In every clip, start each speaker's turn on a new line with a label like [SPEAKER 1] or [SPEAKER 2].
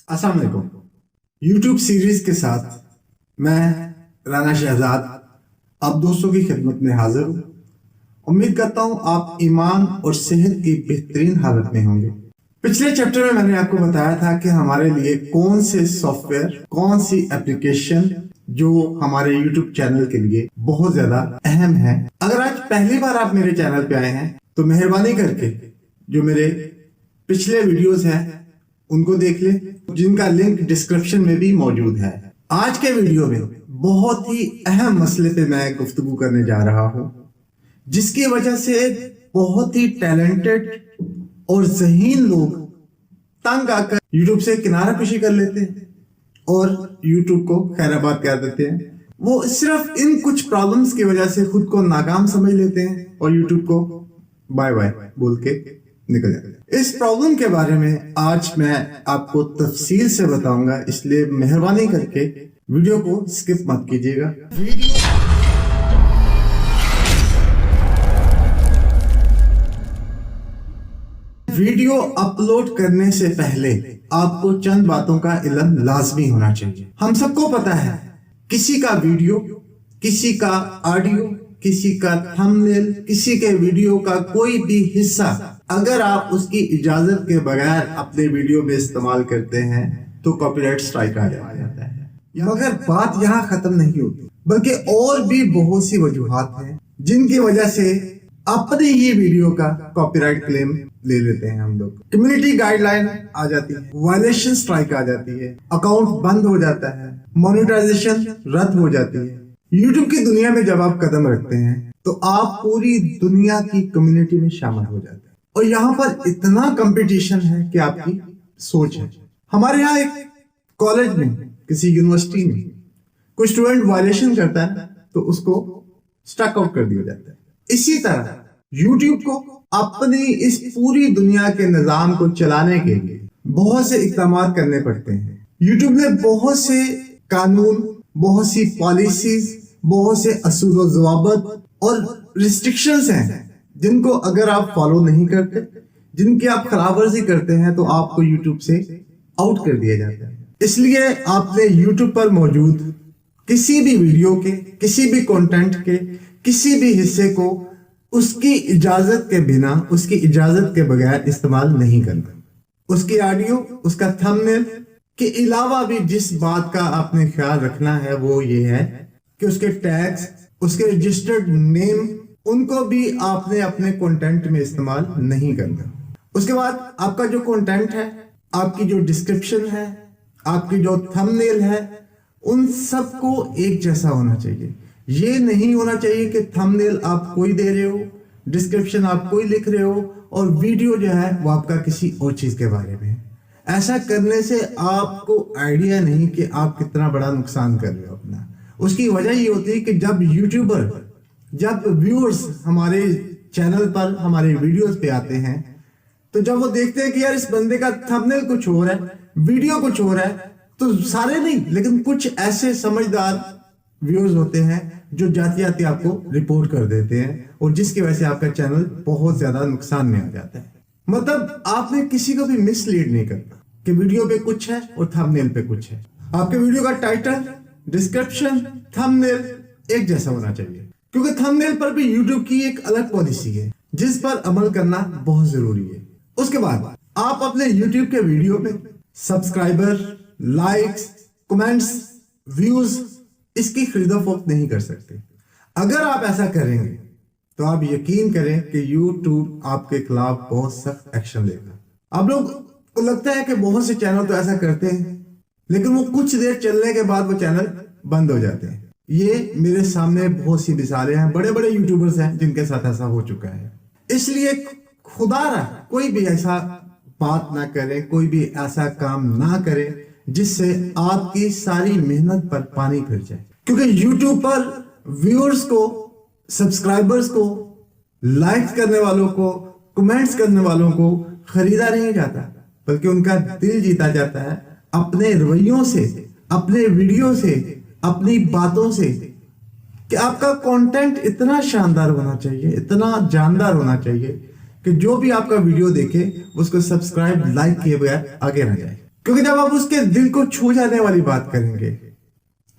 [SPEAKER 1] अस्सलाम वालेकुम। YouTube series के साथ मैं राना शहजाद आप दोस्तों की खिदमत में हाजिर हूँ। उम्मीद करता हूँ आप ईमान और सेहत की बेहतरीन हालत में होंगे। पिछले चैप्टर में मैंने आपको बताया था कि हमारे लिए कौन से सॉफ्टवेयर, कौन सी एप्लीकेशन जो हमारे YouTube चैनल के लिए बहुत ज्यादा अहम है। अगर आज पहली बार आप मेरे चैनल पे आए हैं तो मेहरबानी करके जो मेरे पिछले वीडियोस हैं उनको देख ले, जिनका लिंक डिस्क्रिप्शन में भी मौजूद है। आज के वीडियो में बहुत ही अहम मसले पे मैं गुफ्तगू करने जा रहा हूँ, जिसकी वजह से बहुत ही टैलेंटेड और ज़हीन लोग तंग आकर YouTube से किनारा कशी कर लेते हैं और YouTube को खैराबाद कर देते हैं। वो सिर्फ इन कुछ प्रॉब्लम्स की वजह से खुद को नाकाम समझ लेते हैं और YouTube को बाय बाय बोल के निकल जाते हैं। इस प्रॉब्लम के बारे में आज मैं आपको तफसील से बताऊंगा, इसलिए मेहरबानी करके वीडियो को स्किप मत कीजिएगा। वीडियो अपलोड करने से पहले आपको चंद बातों का इल्म लाजमी होना चाहिए। हम सबको पता है किसी का वीडियो, किसी का ऑडियो, किसी का थंबनेल, किसी के वीडियो का कोई भी हिस्सा अगर आप उसकी इजाजत के बगैर अपने वीडियो में इस्तेमाल करते हैं तो कॉपीराइट स्ट्राइक आ जाता है। मगर बात यहाँ खत्म नहीं होती, बल्कि और भी बहुत सी वजूहात हैं जिनकी वजह से अपने ही वीडियो का कॉपीराइट क्लेम ले लेते हैं हम लोग। कम्युनिटी गाइडलाइन आ जाती है, वायलेशन स्ट्राइक आ जाती है, अकाउंट बंद हो जाता है, मोनेटाइजेशन रद्द हो जाती है। यूट्यूब की दुनिया में जब आप कदम रखते हैं तो आप पूरी दुनिया की कम्युनिटी में शामिल हो जाते हैं और यहाँ पर इतना कंपटीशन है कि आपकी सोच है। हमारे यहाँ एक कॉलेज में, किसी यूनिवर्सिटी में कोई स्टूडेंट वायलेशन करता है तो उसको स्टक आउट कर दिया जाता है। इसी तरह YouTube को अपनी इस पूरी दुनिया के निजाम को चलाने के लिए बहुत से इक़दाम करने पड़ते हैं। YouTube ने बहुत से कानून, बहुत सी पॉलिसीज, बहुत से असूल व ज़वाबित और रिस्ट्रिक्शंस हैं जिनको अगर आप फॉलो नहीं करते, जिनकी आप खिलाफवर्जी करते हैं तो आपको YouTube से आउट कर दिया जाता है। इसलिए आपने YouTube पर मौजूद किसी भी वीडियो के, किसी भी कंटेंट के, किसी भी हिस्से को उसकी इजाजत के बिना, उसकी इजाजत के बगैर इस्तेमाल नहीं करना। उसकी ऑडियो, उसका थंबनेल के अलावा भी जिस बात का आपने ख्याल रखना है वो ये है कि उसके टैग्स, उसके रजिस्टर्ड नेम, उनको भी आपने अपने कंटेंट में इस्तेमाल नहीं करना। उसके बाद आपका जो कंटेंट है, आपकी जो डिस्क्रिप्शन है, आपकी जो थंबनेल है, उन सबको एक जैसा होना चाहिए। ये नहीं होना चाहिए कि थंबनेल आप कोई दे रहे हो, डिस्क्रिप्शन आप कोई लिख रहे हो और वीडियो जो है वो आपका किसी और चीज के बारे में। ऐसा करने से आपको आइडिया नहीं कि आप कितना बड़ा नुकसान कर रहे हो अपना। उसकी वजह ये होती है कि जब यूट्यूबर, जब व्यूअर्स हमारे चैनल पर, हमारे वीडियोस पे आते हैं, तो जब वो देखते हैं कि यार इस बंदे का थंबनेल कुछ और है, वीडियो कुछ और है, तो सारे नहीं लेकिन कुछ ऐसे समझदार व्यूअर्स होते हैं जो जाती आपको रिपोर्ट कर देते हैं और जिसकी वजह से आपका चैनल बहुत ज्यादा नुकसान में आ जाता है। मतलब आपने किसी को भी मिसलीड नहीं करना कि वीडियो पे कुछ है और थंबनेल पे कुछ है। आपके वीडियो का टाइटल, डिस्क्रिप्शन, थंबनेल एक जैसा होना चाहिए, क्योंकि थंबनेल पर भी यूट्यूब की एक अलग पॉलिसी है जिस पर अमल करना बहुत जरूरी है। उसके बाद आप अपने यूट्यूब के वीडियो में सब्सक्राइबर, लाइक्स, कमेंट्स, व्यूज, इसकी खरीदो फरोख्त नहीं कर सकते। अगर आप ऐसा करेंगे तो आप यकीन करें कि YouTube आपके खिलाफ बहुत सख्त एक्शन लेगा। आप लोग को लगता है कि बहुत से चैनल तो ऐसा करते हैं, लेकिन वो कुछ देर चलने के बाद वो चैनल बंद हो जाते हैं। ये मेरे सामने बहुत सी मिसालें हैं, बड़े बड़े यूट्यूबर्स हैं जिनके साथ ऐसा हो चुका है। इसलिए खुदारा कोई भी ऐसा बात ना करे, कोई भी ऐसा काम ना करे जिससे आपकी सारी मेहनत पर पानी फिर जाए, क्योंकि YouTube पर व्यूअर्स को, सब्सक्राइबर्स को, लाइक्स करने वालों को, कमेंट्स करने वालों को खरीदा नहीं जाता, बल्कि उनका दिल जीता जाता है अपने रवैयों से, अपने वीडियो से, अपनी बातों से। कि आपका कंटेंट इतना शानदार होना चाहिए, इतना जानदार होना चाहिए कि जो भी आपका वीडियो देखे उसको सब्सक्राइब, लाइक किए बगैर आगे ना जाए। क्योंकि जब आप उसके दिल को छू जाने वाली बात करेंगे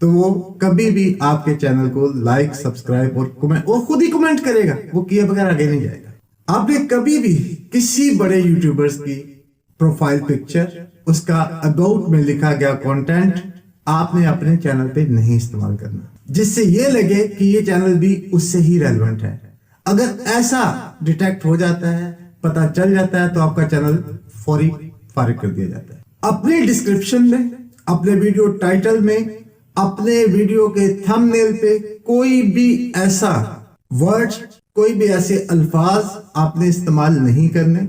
[SPEAKER 1] तो वो कभी भी आपके चैनल को लाइक, सब्सक्राइब और कमेंट, वो खुद ही कमेंट करेगा, वो किए बगैर आगे नहीं जाएगा। आपने कभी भी किसी बड़े यूट्यूबर्स की प्रोफाइल पिक्चर, उसका अबाउट में लिखा गया कंटेंट आपने अपने चैनल पे नहीं इस्तेमाल करना, जिससे ये लगे कि ये चैनल भी उससे ही रेलेवेंट है। अगर ऐसा डिटेक्ट हो जाता है, पता चल जाता है, तो आपका चैनल फौरी फारिग कर दिया जाता है। अपने डिस्क्रिप्शन में, अपने वीडियो टाइटल में, अपने वीडियो के थंबनेल पे कोई भी ऐसा वर्ड, कोई भी ऐसे अल्फाज आपने इस्तेमाल नहीं करने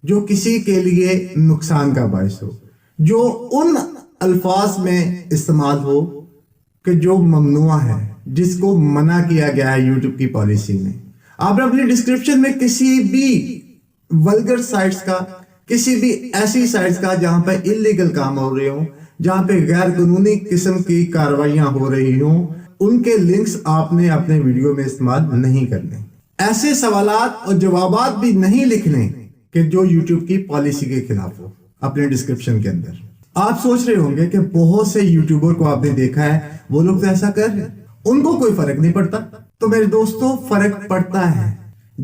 [SPEAKER 1] जो किसी के लिए नुकसान का बायस हो, जो उन अल्फाज में इस्तेमाल हो कि जो ममनुआ है, जिसको मना किया गया है यूट्यूब की पॉलिसी में। आपने अपनी डिस्क्रिप्शन में किसी भी वल्गर साइट्स का, किसी भी ऐसी साइट्स का जहां पर इलीगल काम हो रहे हो, जहां पे गैर कानूनी किस्म की कार्रवाइयां हो रही हो, उनके लिंक्स आपने अपने वीडियो में इस्तेमाल नहीं करने। ऐसे सवालात और जवाबात भी नहीं लिखने कि जो यूट्यूब की पॉलिसी के खिलाफ हो अपने डिस्क्रिप्शन के अंदर। आप सोच रहे होंगे कि बहुत से यूट्यूबर को आपने देखा है, वो लोग तो ऐसा कर रहे हैं, उनको कोई फर्क नहीं पड़ता। तो मेरे दोस्तों, फर्क पड़ता है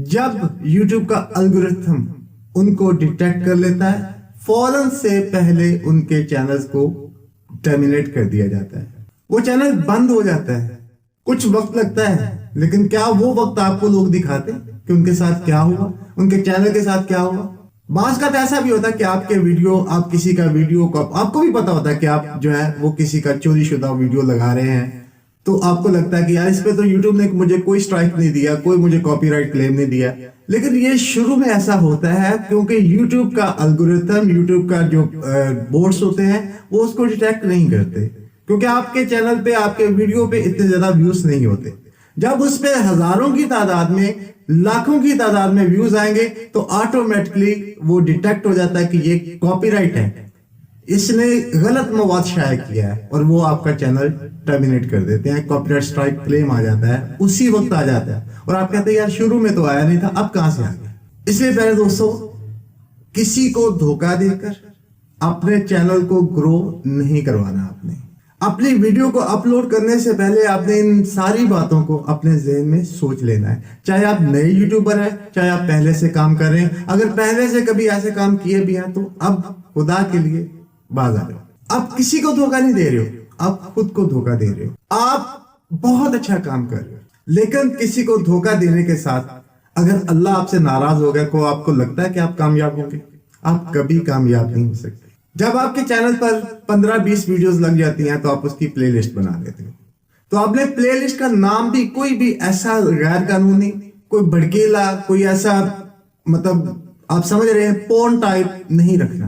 [SPEAKER 1] जब यूट्यूब का एल्गोरिथम उनको डिटेक्ट कर लेता है, फौरन से पहले उनके चैनल्स को टर्मिनेट कर दिया जाता है, वो चैनल बंद हो जाता है। कुछ वक्त लगता है, लेकिन क्या वो वक्त आपको लोग दिखाते कि उनके साथ क्या हुआ, उनके चैनल के साथ क्या हुआ? बाज का तो ऐसा भी होता है कि आपके वीडियो, आप किसी का वीडियो को, आपको भी पता होता है कि आप जो है वो किसी का चोरी शुदा वीडियो लगा रहे हैं, तो आपको लगता है कि यार इस पे तो यूट्यूब ने मुझे कोई स्ट्राइक नहीं दिया, कोई मुझे कॉपीराइट क्लेम नहीं दिया। लेकिन ये शुरू में ऐसा होता है क्योंकि यूट्यूब का एल्गोरिथम, यूट्यूब का जो बोर्ड्स होते हैं, वो उसको डिटेक्ट नहीं करते, क्योंकि आपके चैनल पे, आपके वीडियो पे इतने ज्यादा व्यूज नहीं होते। जब उस पे हजारों की तादाद में, लाखों की तादाद में व्यूज आएंगे तो ऑटोमेटिकली वो डिटेक्ट हो जाता है कि ये कॉपीराइट है, इसने गलत मवाद शाया किया है, और वो आपका चैनल टर्मिनेट कर देते हैं। कॉपीराइट स्ट्राइक क्लेम आ जाता है, उसी वक्त आ जाता है, और आप कहते हैं यार शुरू में तो आया नहीं था, अब कहां से आ गया? इसलिए पहले दोस्तों, किसी को धोखा देकर अपने चैनल को ग्रो नहीं करवाना। आपने अपनी वीडियो को अपलोड करने से पहले आपने इन सारी बातों को अपने ज़हन में सोच लेना है। चाहे आप नए यूट्यूबर हैं, चाहे आप पहले से काम कर रहे हैं, अगर पहले से कभी ऐसे काम किए भी हैं तो अब खुदा के लिए बाज आ जाओ। अब किसी को धोखा नहीं दे रहे हो, आप खुद को धोखा दे रहे हो। आप बहुत अच्छा काम कर रहे हो, लेकिन किसी को धोखा देने के साथ अगर अल्लाह आपसे नाराज हो गया, को आपको लगता है कि आप कामयाब होंगे? आप कभी कामयाब नहीं हो सकते। जब आपके चैनल पर 15-20 वीडियोस लग जाती हैं तो आप उसकी प्लेलिस्ट बना लेते हो। तो आपने प्लेलिस्ट का नाम भी कोई भी ऐसा गैर कानूनी, कोई भड़कीला, कोई ऐसा, मतलब आप समझ रहे हैं, पोर्न टाइप नहीं रखना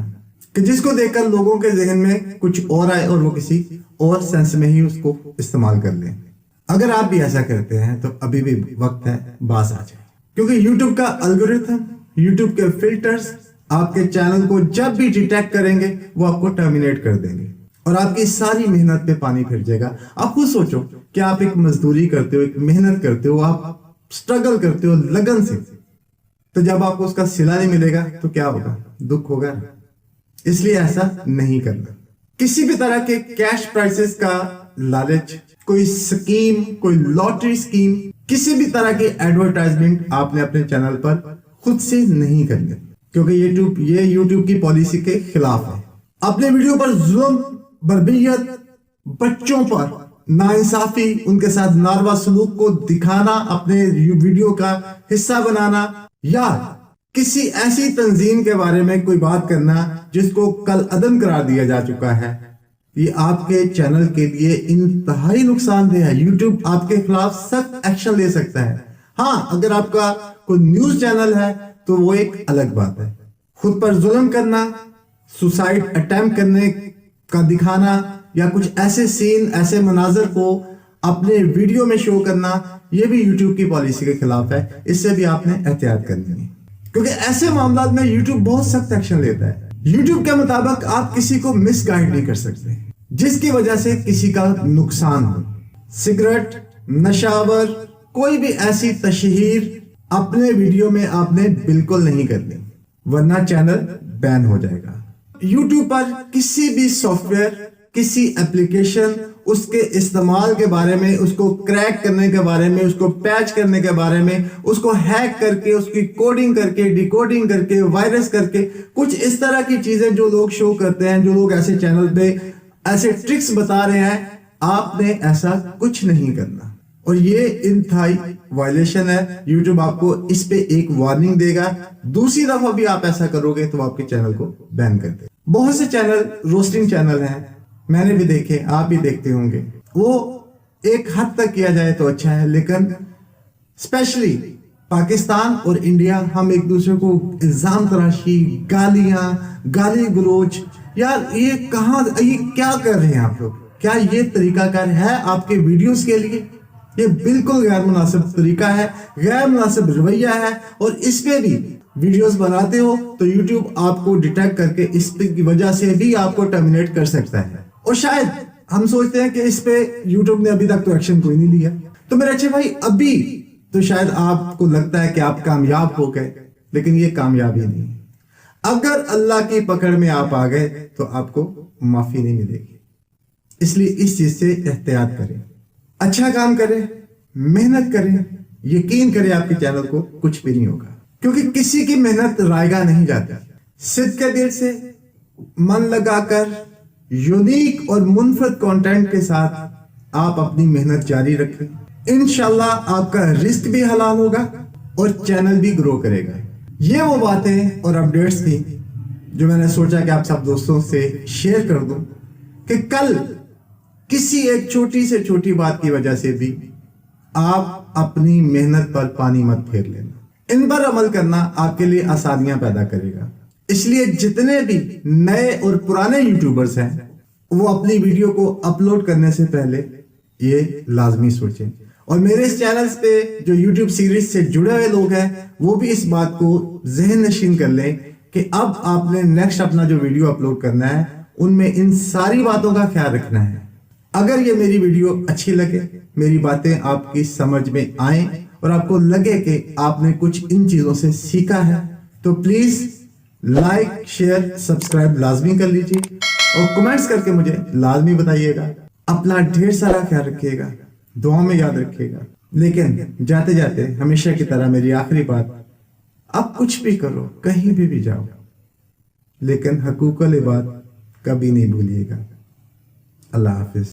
[SPEAKER 1] कि जिसको देखकर लोगों के जहन में कुछ और आए और वो किसी और सेंस में ही उसको इस्तेमाल कर लें। अगर आप भी ऐसा करते हैं तो अभी भी वक्त है, बास आ जाए, क्योंकि यूट्यूब का एल्गोरिथम, यूट्यूब के फिल्टर्स आपके चैनल को जब भी डिटेक्ट करेंगे वो आपको टर्मिनेट कर देंगे और आपकी सारी मेहनत पे पानी फिर जाएगा। आप खुद सोचो कि आप एक मजदूरी करते हो, एक मेहनत करते हो, आप स्ट्रगल करते हो लगन से, तो जब आपको उसका सिला नहीं मिलेगा तो क्या होगा? दुख होगा। इसलिए ऐसा नहीं करना। किसी भी तरह के कैश प्राइसेस का लालच, कोई स्कीम, कोई लॉटरी स्कीम, किसी भी तरह की एडवर्टाइजमेंट आपने अपने चैनल पर खुद से नहीं करनी, क्योंकि ये यूट्यूब की पॉलिसी के खिलाफ है। अपने वीडियो पर जुल्म, बर्बरियत, बच्चों पर नाइंसाफी, उनके साथ नारवा सलूक को दिखाना, अपने वीडियो का हिस्सा बनाना, या किसी ऐसी तंजीम के बारे में कोई बात करना जिसको कल अदम करार दिया जा चुका है, ये आपके चैनल के लिए इंतहाई नुकसानदेह है। यूट्यूब आपके खिलाफ सख्त एक्शन ले सकता है। हाँ, अगर आपका कोई न्यूज चैनल है तो वो एक अलग बात है। खुद पर जुल्म करना, सुसाइड अटेम्प्ट करने का दिखाना, या कुछ ऐसे सीन, ऐसे मनाजर को अपने वीडियो में शो करना, ये भी यूट्यूब की पॉलिसी के खिलाफ है। इससे भी आपने एहतियात करनी है, क्योंकि ऐसे मामलों में यूट्यूब बहुत सख्त एक्शन लेता है। यूट्यूब के मुताबिक आप किसी को मिसगाइड नहीं कर सकते जिसकी वजह से किसी का नुकसान हो। सिगरेट, नशावर, कोई भी ऐसी तशहीर अपने वीडियो में आपने बिल्कुल नहीं करनी, वरना चैनल बैन हो जाएगा। YouTube पर किसी भी सॉफ्टवेयर, किसी एप्लीकेशन, उसके इस्तेमाल के बारे में, उसको क्रैक करने के बारे में, उसको पैच करने के बारे में, उसको हैक करके, उसकी कोडिंग करके, डिकोडिंग करके, वायरस करके, कुछ इस तरह की चीजें जो लोग शो करते हैं, जो लोग ऐसे चैनल पे ऐसे ट्रिक्स बता रहे हैं, आपने ऐसा कुछ नहीं करना। और ये इंतहाई वायलेशन है। YouTube आपको इस पे एक वार्निंग देगा। दूसरी दफा भी आप ऐसा करोगे तो आपके चैनल को बैन कर दे। बहुत से चैनल रोस्टिंग चैनल हैं, मैंने भी देखे, आप भी देखते होंगे। वो एक हद तक किया जाए तो अच्छा है, लेकिन स्पेशली पाकिस्तान और इंडिया, हम एक दूसरे को इल्जाम तराशी, गालियां, गाली गलोच, यार ये कहां, ये क्या कर रहे हैं आप लोग? क्या ये तरीकाकार है आपके वीडियोस के लिए? ये बिल्कुल गैर मुनासिब तरीका है, गैर मुनासिब रवैया है। और इस पे भी वीडियोस बनाते हो तो YouTube आपको डिटेक्ट करके इस पे की वजह से भी आपको टर्मिनेट कर सकता है। और शायद हम सोचते हैं कि इस पे YouTube ने अभी तक तो एक्शन कोई नहीं लिया। तो मेरे अच्छे भाई, अभी तो शायद आपको लगता है कि आप कामयाब हो गए, लेकिन ये कामयाबी नहीं। अगर अल्लाह की पकड़ में आप आ गए तो आपको माफी नहीं मिलेगी। इसलिए इस चीज से एहतियात करें, अच्छा काम करें, मेहनत करें, यकीन करें आपके चैनल को कुछ भी नहीं होगा, क्योंकि किसी की मेहनत रायगा नहीं जाती। सिद्ध के दिल से मन लगाकर यूनिक और मुनफरद कंटेंट के साथ आप अपनी मेहनत जारी रखें। इंशाल्लाह आपका रिस्क भी हलाल होगा और चैनल भी ग्रो करेगा। ये वो बातें और अपडेट्स थी जो मैंने सोचा कि आप सब दोस्तों से शेयर कर दूं कि कल किसी एक छोटी से छोटी बात की वजह से भी आप अपनी मेहनत पर पानी मत फेर लेना। इन पर अमल करना आपके लिए आसानियां पैदा करेगा। इसलिए जितने भी नए और पुराने यूट्यूबर्स हैं, वो अपनी वीडियो को अपलोड करने से पहले ये लाजमी सोचें। और मेरे इस चैनल पे जो यूट्यूब सीरीज से जुड़े हुए लोग हैं, वो भी इस बात को जहन नशीन कर लें कि अब आपने नेक्स्ट अपना जो वीडियो अपलोड करना है, उनमें इन सारी बातों का ख्याल रखना है। अगर ये मेरी वीडियो अच्छी लगे, मेरी बातें आपकी समझ में आए और आपको लगे कि आपने कुछ इन चीजों से सीखा है, तो प्लीज लाइक, शेयर, सब्सक्राइब लाजमी कर लीजिए और कमेंट्स करके मुझे लाजमी बताइएगा। अपना ढेर सारा ख्याल रखिएगा, दुआ में याद रखिएगा। लेकिन जाते जाते हमेशा की तरह मेरी आखिरी बात, अब कुछ भी करो, कहीं भी जाओ, लेकिन हकूक़ुल इबाद कभी नहीं भूलिएगा। अल्लाह हाफिज।